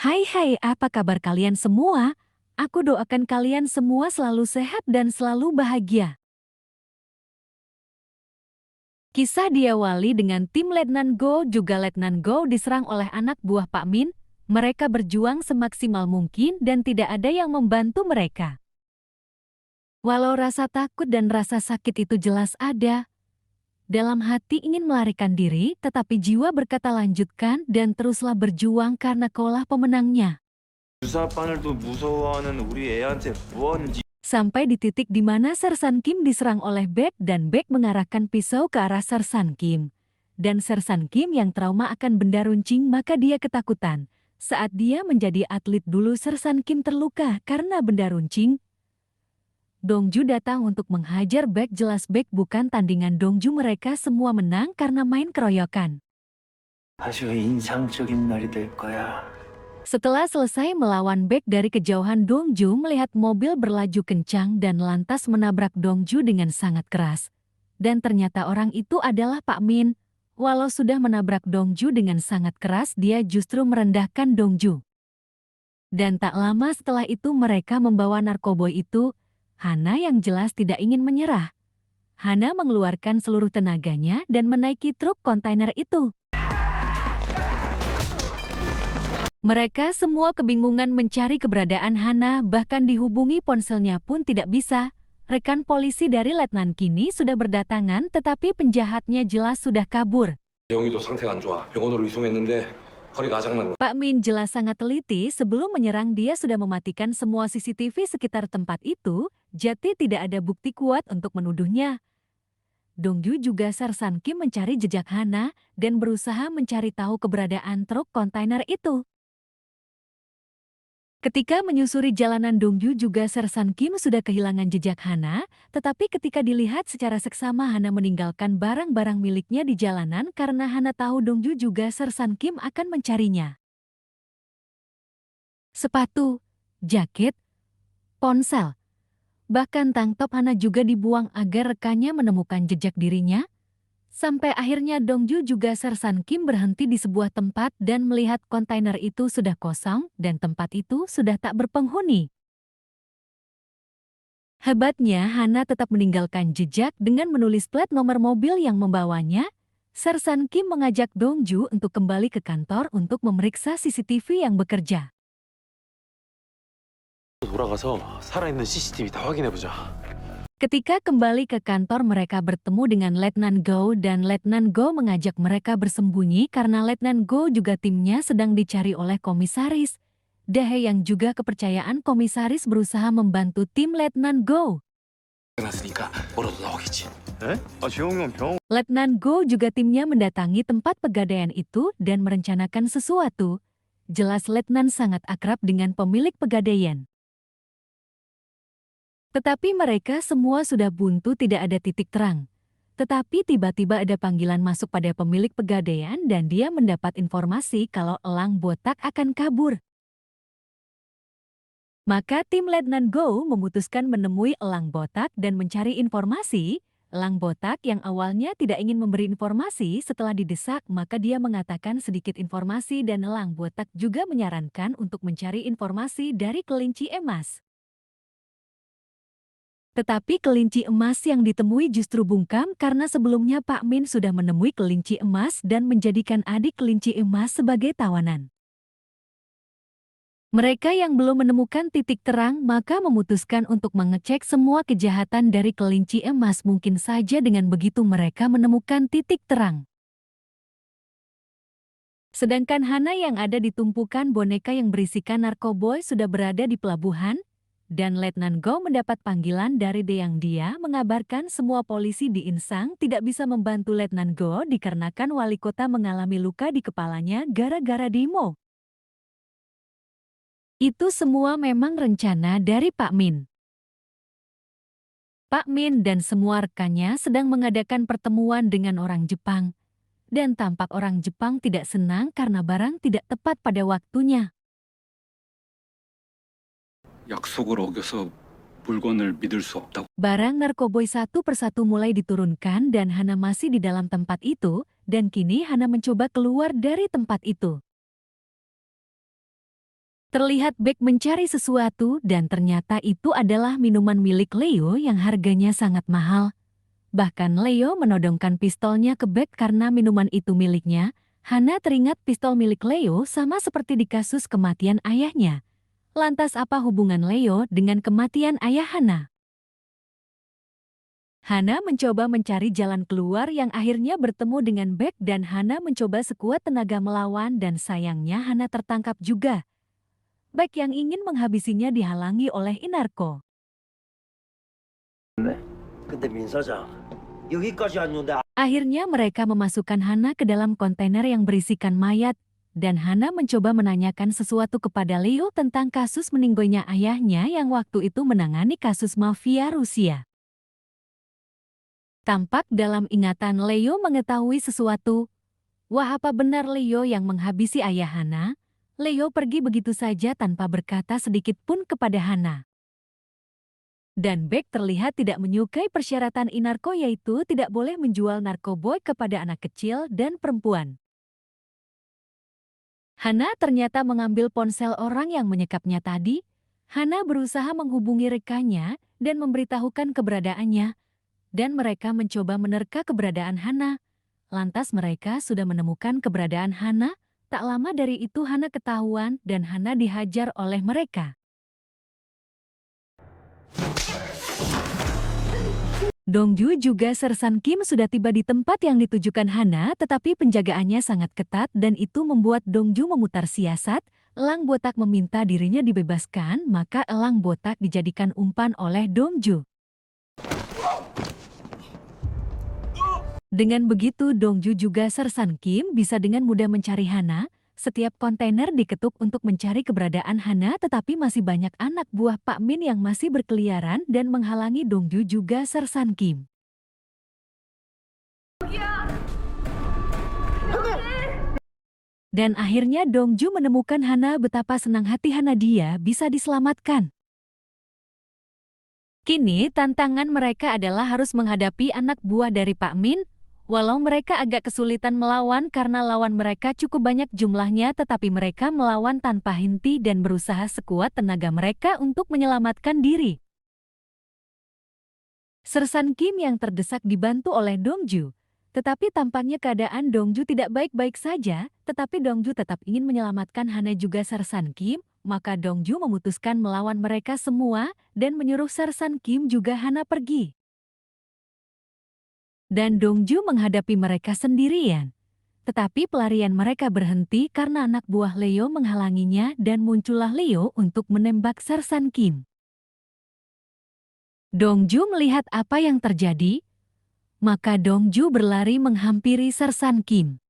Hai, apa kabar kalian semua? Aku doakan kalian semua selalu sehat dan selalu bahagia. Kisah diawali dengan tim Letnan Go juga Letnan Go diserang oleh anak buah Pak Min. Mereka berjuang semaksimal mungkin dan tidak ada yang membantu mereka. Walau rasa takut dan rasa sakit itu jelas ada, dalam hati ingin melarikan diri, tetapi jiwa berkata lanjutkan dan teruslah berjuang karena kaulah pemenangnya. 주사바늘도 무서워하는 우리 애한테 무언지 Sampai di titik di mana Sersan Kim diserang oleh Baek dan Baek mengarahkan pisau ke arah Sersan Kim. Dan Sersan Kim yang trauma akan benda runcing maka dia ketakutan. Saat dia menjadi atlet dulu Sersan Kim terluka karena benda runcing. Dongju datang untuk menghajar Baek, jelas Baek bukan tandingan Dongju, mereka semua menang karena main keroyokan. 아주 인상적인 날이 될 거야. Setelah selesai melawan Baek dari kejauhan, Dongju melihat mobil berlaju kencang dan lantas menabrak Dongju dengan sangat keras. Dan ternyata orang itu adalah Pak Min. Walau sudah menabrak Dongju dengan sangat keras, dia justru merendahkan Dongju. Dan tak lama setelah itu mereka membawa narkoboy itu. Hana yang jelas tidak ingin menyerah. Hana mengeluarkan seluruh tenaganya dan menaiki truk kontainer itu. Mereka semua kebingungan mencari keberadaan Hana, bahkan dihubungi ponselnya pun tidak bisa. Rekan polisi dari Letnan kini sudah berdatangan, tetapi penjahatnya jelas sudah kabur. 영희도 상태가 안 좋아. 병원으로 이송했는데 허리가 아작난. Pak Min jelas sangat teliti, sebelum menyerang dia sudah mematikan semua CCTV sekitar tempat itu, jadi tidak ada bukti kuat untuk menuduhnya. Dongju juga Sersan Kim mencari jejak Hana dan berusaha mencari tahu keberadaan truk kontainer itu. Ketika menyusuri jalanan, Dongju juga Sersan Kim sudah kehilangan jejak Hana, tetapi ketika dilihat secara seksama Hana meninggalkan barang-barang miliknya di jalanan karena Hana tahu Dongju juga Sersan Kim akan mencarinya. Sepatu, jaket, ponsel, bahkan tank top Hana juga dibuang agar rekannya menemukan jejak dirinya. Sampai akhirnya Dongju juga Sersan Kim berhenti di sebuah tempat dan melihat kontainer itu sudah kosong dan tempat itu sudah tak berpenghuni. Hebatnya Hana tetap meninggalkan jejak dengan menulis plat nomor mobil yang membawanya. Sersan Kim mengajak Dongju untuk kembali ke kantor untuk memeriksa CCTV yang bekerja. 돌아가서 살아있는 CCTV 다 확인해보자. Ketika kembali ke kantor mereka bertemu dengan Letnan Go dan Letnan Go mengajak mereka bersembunyi karena Letnan Go juga timnya sedang dicari oleh komisaris. Dahe yang juga kepercayaan komisaris berusaha membantu tim Letnan Go. 끝났으니까 뭐라도 나오겠지. 에? 재홍이 형 병원 Letnan Go juga timnya mendatangi tempat pegadaian itu dan merencanakan sesuatu. Jelas Letnan sangat akrab dengan pemilik pegadaian. Tetapi mereka semua sudah buntu, tidak ada titik terang. Tetapi tiba-tiba ada panggilan masuk pada pemilik pegadaian dan dia mendapat informasi kalau elang botak akan kabur. Maka tim Letnan Go memutuskan menemui elang botak dan mencari informasi. Elang botak yang awalnya tidak ingin memberi informasi setelah didesak, maka dia mengatakan sedikit informasi dan elang botak juga menyarankan untuk mencari informasi dari kelinci emas. Tetapi kelinci emas yang ditemui justru bungkam karena sebelumnya Pak Min sudah menemui kelinci emas dan menjadikan adik kelinci emas sebagai tawanan. Mereka yang belum menemukan titik terang maka memutuskan untuk mengecek semua kejahatan dari kelinci emas. Mungkin saja dengan begitu mereka menemukan titik terang. Sedangkan Hana yang ada di tumpukan boneka yang berisikan narkoboy sudah berada di pelabuhan. Dan Letnan Go mendapat panggilan dari Deyang. Dia mengabarkan semua polisi di Insang tidak bisa membantu Letnan Go dikarenakan wali kota mengalami luka di kepalanya gara-gara demo. Itu semua memang rencana dari Pak Min. Pak Min dan semua rekannya sedang mengadakan pertemuan dengan orang Jepang. Dan tampak orang Jepang tidak senang karena barang tidak tepat pada waktunya. 약속을 어겨서 물건을 믿을 수 없다고. Barang narkoboy satu persatu mulai diturunkan dan Hana masih di dalam tempat itu, dan kini Hana mencoba keluar dari tempat itu. Terlihat Baek mencari sesuatu dan ternyata itu adalah minuman milik Leo yang harganya sangat mahal. Bahkan Leo menodongkan pistolnya ke Baek karena minuman itu miliknya. Hana teringat pistol milik Leo sama seperti di kasus kematian ayahnya. Lantas apa hubungan Leo dengan kematian ayah Hana? Hana mencoba mencari jalan keluar yang akhirnya bertemu dengan Baek dan Hana mencoba sekuat tenaga melawan dan sayangnya Hana tertangkap juga. Baek yang ingin menghabisinya dihalangi oleh Inarko. 근데 민 사장, 여기까지 왔는데 Akhirnya mereka memasukkan Hana ke dalam kontainer yang berisikan mayat, dan Hana mencoba menanyakan sesuatu kepada Leo tentang kasus meninggoynya ayahnya yang waktu itu menangani kasus mafia Rusia. Tampak dalam ingatan Leo mengetahui sesuatu. Wah, apa benar Leo yang menghabisi ayah Hana? Leo pergi begitu saja tanpa berkata sedikit pun kepada Hana. Dan Baek terlihat tidak menyukai persyaratan Inarko yaitu tidak boleh menjual narkoboy kepada anak kecil dan perempuan. Hana ternyata mengambil ponsel orang yang menyekapnya tadi. Hana berusaha menghubungi rekannya dan memberitahukan keberadaannya. Dan mereka mencoba menerka keberadaan Hana. Lantas mereka sudah menemukan keberadaan Hana. Tak lama dari itu Hana ketahuan dan Hana dihajar oleh mereka. Dongju juga Sersan Kim sudah tiba di tempat yang ditujukan Hana tetapi penjagaannya sangat ketat dan itu membuat Dongju memutar siasat. Elang botak meminta dirinya dibebaskan maka elang botak dijadikan umpan oleh Dongju. Dengan begitu Dongju juga Sersan Kim bisa dengan mudah mencari Hana. Setiap kontainer diketuk untuk mencari keberadaan Hana tetapi masih banyak anak buah Pak Min yang masih berkeliaran dan menghalangi Dongju juga Sersan Kim. Dan akhirnya Dongju menemukan Hana. Betapa senang hati Hana dia bisa diselamatkan. Kini tantangan mereka adalah harus menghadapi anak buah dari Pak Min. Walau mereka agak kesulitan melawan karena lawan mereka cukup banyak jumlahnya tetapi mereka melawan tanpa henti dan berusaha sekuat tenaga mereka untuk menyelamatkan diri. Sersan Kim yang terdesak dibantu oleh Dongju. Tetapi tampaknya keadaan Dongju tidak baik-baik saja, tetapi Dongju tetap ingin menyelamatkan Hana juga Sersan Kim, maka Dongju memutuskan melawan mereka semua dan menyuruh Sersan Kim juga Hana pergi. Dan Dongju menghadapi mereka sendirian. Tetapi pelarian mereka berhenti karena anak buah Leo menghalanginya dan muncullah Leo untuk menembak Sersan Kim. Dongju melihat apa yang terjadi, maka Dongju berlari menghampiri Sersan Kim.